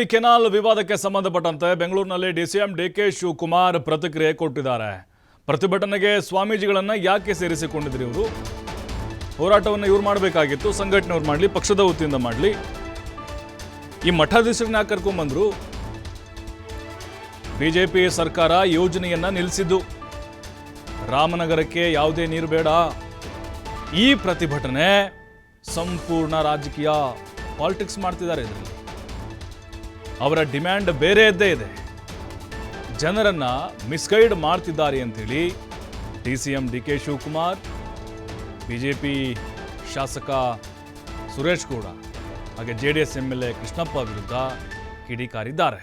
ಈ ಕೆನಾಲ್ ವಿವಾದಕ್ಕೆ ಸಂಬಂಧಪಟ್ಟಂತೆ ಬೆಂಗಳೂರಿನಲ್ಲಿ ಡಿಸಿಎಂ ಡಿಕೆ ಶಿವಕುಮಾರ್ ಪ್ರತಿಕ್ರಿಯೆ ಕೊಟ್ಟಿದ್ದಾರೆ. ಪ್ರತಿಭಟನೆಗೆ ಸ್ವಾಮೀಜಿಗಳನ್ನ ಯಾಕೆ ಸೇರಿಸಿಕೊಂಡಿದ್ರಿ? ಇವರು ಹೋರಾಟವನ್ನು ಇವ್ರು ಮಾಡಬೇಕಾಗಿತ್ತು, ಸಂಘಟನೆಯವ್ರು ಮಾಡಲಿ, ಪಕ್ಷದ ವತಿಯಿಂದ ಮಾಡಲಿ. ಈ ಮಠಾಧೀಶರನ್ನ ಯಾಕೆ ಕರ್ಕೊಂಡ್ಬಂದ್ರು? ಬಿಜೆಪಿ ಸರ್ಕಾರ ಯೋಜನೆಯನ್ನ ನಿಲ್ಲಿಸಿದ್ದು, ರಾಮನಗರಕ್ಕೆ ಯಾವುದೇ ನೀರು ಬೇಡ. ಈ ಪ್ರತಿಭಟನೆ ಸಂಪೂರ್ಣ ರಾಜಕೀಯ ಪಾಲಿಟಿಕ್ಸ್ ಮಾಡ್ತಿದ್ದಾರೆ. ಇದರಲ್ಲಿ ಅವರ ಡಿಮ್ಯಾಂಡ್ ಬೇರೆಯದ್ದೇ ಇದೆ. ಜನರನ್ನ ಮಿಸ್ಗೈಡ್ ಮಾಡ್ತಿದ್ದಾರೆ ಅಂತೇಳಿ ಡಿಸಿಎಂ ಡಿಕೆ ಶಿವಕುಮಾರ್, ಬಿಜೆಪಿ ಶಾಸಕ ಸುರೇಶ್ ಗೌಡ ಹಾಗೆ ಜೆಡಿಎಸ್ ಎಂಎಲ್ಎ ಕೃಷ್ಣಪ್ಪ ವಿರುದ್ಧ ಕಿಡಿಕಾರಿದ್ದಾರೆ.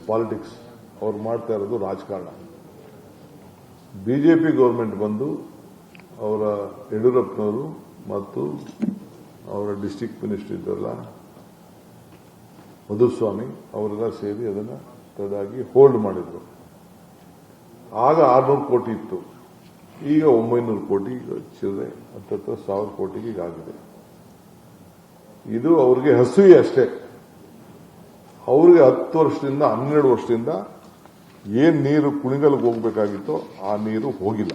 ಪಾಲಿಟಿಕ್ಸ್ ಅವ್ರು ಮಾಡ್ತಾ ಇರೋದು ರಾಜಕಾರಣ. ಬಿಜೆಪಿ ಗೌರ್ಮೆಂಟ್ ಬಂದು ಅವರ ಯಡಿಯೂರಪ್ಪನವರು ಮತ್ತು ಅವರ ಡಿಸ್ಟ್ರಿಕ್ಟ್ ಮಿನಿಸ್ಟರ್ ಇದ್ದಲ್ಲ ಮಧುಸ್ವಾಮಿ ಅವರೆಲ್ಲ ಸೇರಿ ಅದನ್ನು ತದಾಗಿ ಹೋಲ್ಡ್ ಮಾಡಿದ್ರು. ಆಗ 600 ಕೋಟಿ ಇತ್ತು, ಈಗ 900 ಕೋಟಿ ಚಿಲ್ಲರೆ, 10,000 ಕೋಟಿಗೆ ಆಗಿದೆ. ಇದು ಅವ್ರಿಗೆ ಹಸುವೆ ಅಷ್ಟೇ. ಅವ್ರಿಗೆ 10 ವರ್ಷದಿಂದ 12 ವರ್ಷದಿಂದ ಏನ್ ನೀರು ಕುಣಿಗಲ್ಗೆ ಹೋಗ್ಬೇಕಾಗಿತ್ತೋ ಆ ನೀರು ಹೋಗಿಲ್ಲ,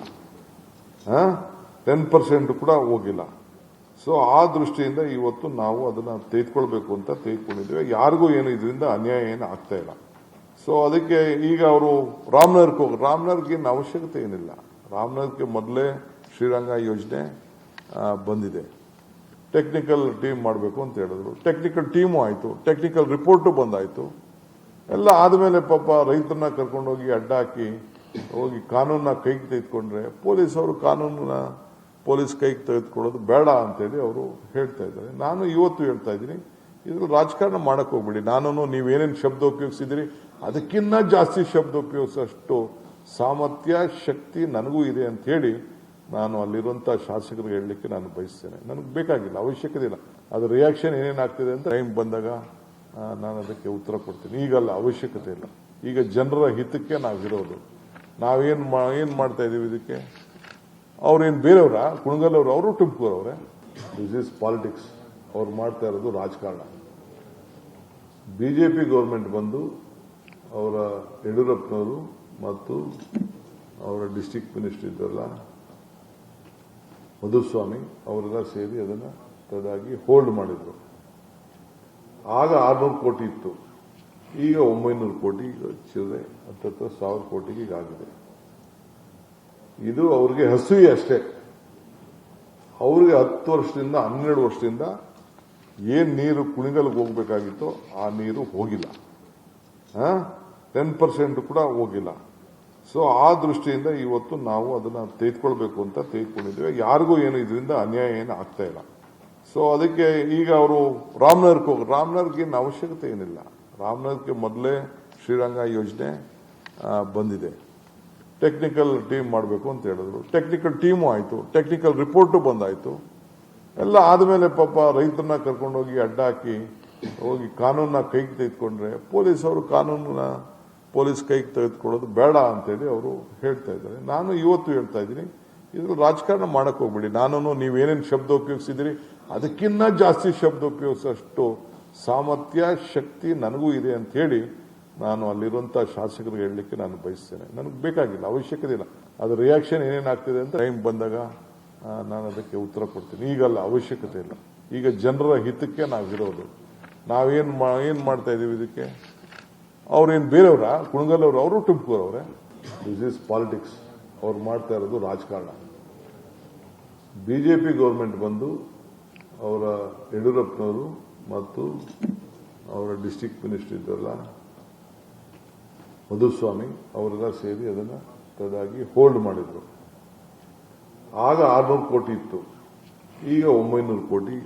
10% ಕೂಡ ಹೋಗಿಲ್ಲ. ಸೊ ಆ ದೃಷ್ಟಿಯಿಂದ ಇವತ್ತು ನಾವು ಅದನ್ನ ತೆಗೆದುಕೊಳ್ಬೇಕು ಅಂತ ತೆಗೆದುಕೊಂಡಿದ್ದೇವೆ. ಯಾರಿಗೂ ಏನು ಇದರಿಂದ ಅನ್ಯಾಯ ಏನು ಆಗ್ತಾ ಇಲ್ಲ. ಸೊ ಅದಕ್ಕೆ ಈಗ ಅವರು ರಾಮನಗರ್ಗೆ ಏನು ಅವಶ್ಯಕತೆ ಏನಿಲ್ಲ. ರಾಮನಗರಕ್ಕೆ ಮೊದಲೇ ಶ್ರೀರಂಗ ಯೋಜನೆ ಬಂದಿದೆ. ಟೆಕ್ನಿಕಲ್ ಟೀಮ್ ಮಾಡಬೇಕು ಅಂತ ಹೇಳಿದ್ರು. ಟೆಕ್ನಿಕಲ್ ಟೀಮು ಆಯಿತು, ಟೆಕ್ನಿಕಲ್ ರಿಪೋರ್ಟು ಬಂದಾಯಿತು. ಎಲ್ಲ ಆದಮೇಲೆ ಪಾಪ ರೈತರನ್ನ ಕರ್ಕೊಂಡೋಗಿ ಅಡ್ಡ ಹಾಕಿ ಹೋಗಿ ಕಾನೂನನ್ನ ಕೈಗೆ ತೆಗೆದುಕೊಂಡ್ರೆ ಪೊಲೀಸ್ ಕೈಗೆ ತೆಗೆದುಕೊಳ್ಳೋದು ಬೇಡ ಅಂತೇಳಿ ಅವರು ಹೇಳ್ತಾ ಇದ್ದಾರೆ. ನಾನು ಇವತ್ತು ಹೇಳ್ತಾ ಇದ್ದೀನಿ, ಇದ್ರಲ್ಲಿ ರಾಜಕಾರಣ ಮಾಡಕ್ ಹೋಗ್ಬೇಡಿ. ನಾನು ನೀವೇನೇನು ಶಬ್ದ ಉಪಯೋಗಿಸಿದಿರಿ ಅದಕ್ಕಿಂತ ಜಾಸ್ತಿ ಶಬ್ದ ಉಪಯೋಗಿಸೋಷ್ಟು ಸಾಮರ್ಥ್ಯ ಶಕ್ತಿ ನನಗೂ ಇದೆ ಅಂತ ಹೇಳಿ ನಾನು ಅಲ್ಲಿರುವಂತ ಶಾಸಕರಿಗೆ ಹೇಳಲಿಕ್ಕೆ ನಾನು ಬಯಸ್ತೇನೆ. ನನಗೆ ಬೇಕಾಗಿಲ್ಲ, ಅವಶ್ಯಕತೆ ಇಲ್ಲ. ಅದು ರಿಯಾಕ್ಷನ್ ಏನೇನಾಗ್ತಿದೆ ಅಂತ ಟೈಮ್ ಬಂದಾಗ ನಾನು ಅದಕ್ಕೆ ಉತ್ತರ ಕೊಡ್ತೀನಿ. ಈಗಲ್ಲ, ಅವಶ್ಯಕತೆ ಇಲ್ಲ. ಈಗ ಜನರ ಹಿತಕ್ಕೆ ನಾವಿರೋದು. ನಾವೇನ್ ಮಾಡ್ತಾ ಇದೀವಿ ಇದಕ್ಕೆ? ಅವ್ರೇನು ಬೇರೆಯವರ ಕುಣಗಲ್ ಅವರು ತುಮಕೂರವ್ರೆ. This is politics. ಅವ್ರು ಮಾಡ್ತಾ ಇರೋದು ರಾಜಕಾರಣ. ಬಿಜೆಪಿ ಗೌರ್ಮೆಂಟ್ ಬಂದು ಅವರ ಯಡಿಯೂರಪ್ಪನವರು ಮತ್ತು ಅವರ ಡಿಸ್ಟ್ರಿಕ್ಟ್ ಮಿನಿಸ್ಟರ್ ಇದ್ದಲ್ಲ ಮಧುಸ್ವಾಮಿ ಅವರೆಲ್ಲ ಸೇರಿ ಅದನ್ನು ತದಾಗಿ ಹೋಲ್ಡ್ ಮಾಡಿದ್ರು. ಆಗ 600 ಕೋಟಿ ಇತ್ತು, ಈಗ 900 ಕೋಟಿ ಚಿಲ್ಲರೆ, 10,000 ಕೋಟಿಗೆ ಆಗಿದೆ. ಇದು ಅವ್ರಿಗೆ ಹಸುವೆ ಅಷ್ಟೇ. ಅವ್ರಿಗೆ 10 ವರ್ಷದಿಂದ 12 ವರ್ಷದಿಂದ ಏನ್ ನೀರು ಕುಣಿಗಲ್ಗೆ ಹೋಗ್ಬೇಕಾಗಿತ್ತೋ ಆ ನೀರು ಹೋಗಿಲ್ಲ, 10% ಕೂಡ ಹೋಗಿಲ್ಲ. ಸೊ ಆ ದೃಷ್ಟಿಯಿಂದ ಇವತ್ತು ನಾವು ಅದನ್ನ ತೆಗೆದುಕೊಳ್ಬೇಕು ಅಂತ ತೆಗೆದುಕೊಂಡಿದ್ದೇವೆ. ಯಾರಿಗೂ ಏನು ಇದರಿಂದ ಅನ್ಯಾಯ ಏನು ಆಗ್ತಾ ಇಲ್ಲ. ಸೊ ಅದಕ್ಕೆ ಈಗ ಅವರು ರಾಮನಗರ್ಗೆ ಏನು ಅವಶ್ಯಕತೆ ಏನಿಲ್ಲ. ರಾಮನಗರಕ್ಕೆ ಮೊದಲೇ ಶ್ರೀರಂಗ ಯೋಜನೆ ಬಂದಿದೆ. ಟೆಕ್ನಿಕಲ್ ಟೀಮ್ ಮಾಡಬೇಕು ಅಂತ ಹೇಳಿದ್ರು. ಟೆಕ್ನಿಕಲ್ ಟೀಮು ಆಯಿತು, ಟೆಕ್ನಿಕಲ್ ರಿಪೋರ್ಟು ಬಂದಾಯಿತು. ಎಲ್ಲ ಆದಮೇಲೆ ಪಾಪ ರೈತರನ್ನ ಕರ್ಕೊಂಡೋಗಿ ಅಡ್ಡ ಹಾಕಿ ಹೋಗಿ ಕಾನೂನನ್ನ ಕೈಗೆ ತೆಗೆದುಕೊಂಡ್ರೆ ಪೊಲೀಸ್ ಕೈಗೆ ತೆಗೆದುಕೊಳ್ಳೋದು ಬೇಡ ಅಂತೇಳಿ ಅವರು ಹೇಳ್ತಾ ಇದ್ದಾರೆ. ನಾನು ಇವತ್ತು ಹೇಳ್ತಾ ಇದ್ದೀನಿ, ಇದ್ರಲ್ಲಿ ರಾಜಕಾರಣ ಮಾಡಕ್ ಹೋಗ್ಬೇಡಿ. ನಾನು ನೀವೇನೇನು ಶಬ್ದ ಉಪಯೋಗಿಸಿದಿರಿ ಅದಕ್ಕಿಂತ ಜಾಸ್ತಿ ಶಬ್ದ ಉಪಯೋಗಿಸೋಷ್ಟು ಸಾಮರ್ಥ್ಯ ಶಕ್ತಿ ನನಗೂ ಇದೆ ಅಂತ ಹೇಳಿ ನಾನು ಅಲ್ಲಿರುವಂತ ಶಾಸಕರಿಗೆ ಹೇಳಲಿಕ್ಕೆ ನಾನು ಬಯಸ್ತೇನೆ. ನನಗೆ ಬೇಕಾಗಿಲ್ಲ, ಅವಶ್ಯಕತೆ ಇಲ್ಲ. ಅದು ರಿಯಾಕ್ಷನ್ ಏನೇನಾಗ್ತಿದೆ ಅಂತ ಟೈಮ್ ಬಂದಾಗ ನಾನು ಅದಕ್ಕೆ ಉತ್ತರ ಕೊಡ್ತೀನಿ. ಈಗಲ್ಲ, ಅವಶ್ಯಕತೆ ಇಲ್ಲ. ಈಗ ಜನರ ಹಿತಕ್ಕೆ ನಾವಿರೋದು. ನಾವೇನ್ ಮಾಡ್ತಾ ಇದೀವಿ ಇದಕ್ಕೆ? ಅವ್ರೇನು ಬೇರೆಯವರ ಕುಣಗಲ್ ಅವರು ತುಮಕೂರವ್ರೆ. This is politics. ಅವ್ರು ಮಾಡ್ತಾ ಇರೋದು ರಾಜಕಾರಣ. ಬಿಜೆಪಿ ಗೌರ್ಮೆಂಟ್ ಬಂದು ಅವರ ಯಡಿಯೂರಪ್ಪನವರು ಮತ್ತು ಅವರ ಡಿಸ್ಟ್ರಿಕ್ಟ್ ಮಿನಿಸ್ಟರ್ ಇದ್ದಲ್ಲ ಮಧುಸ್ವಾಮಿ ಅವರೆಲ್ಲ ಸೇರಿ ಅದನ್ನು ತದಾಗಿ ಹೋಲ್ಡ್ ಮಾಡಿದ್ರು. ಆಗ 600 ಕೋಟಿ ಇತ್ತು, ಈಗ 900 ಕೋಟಿ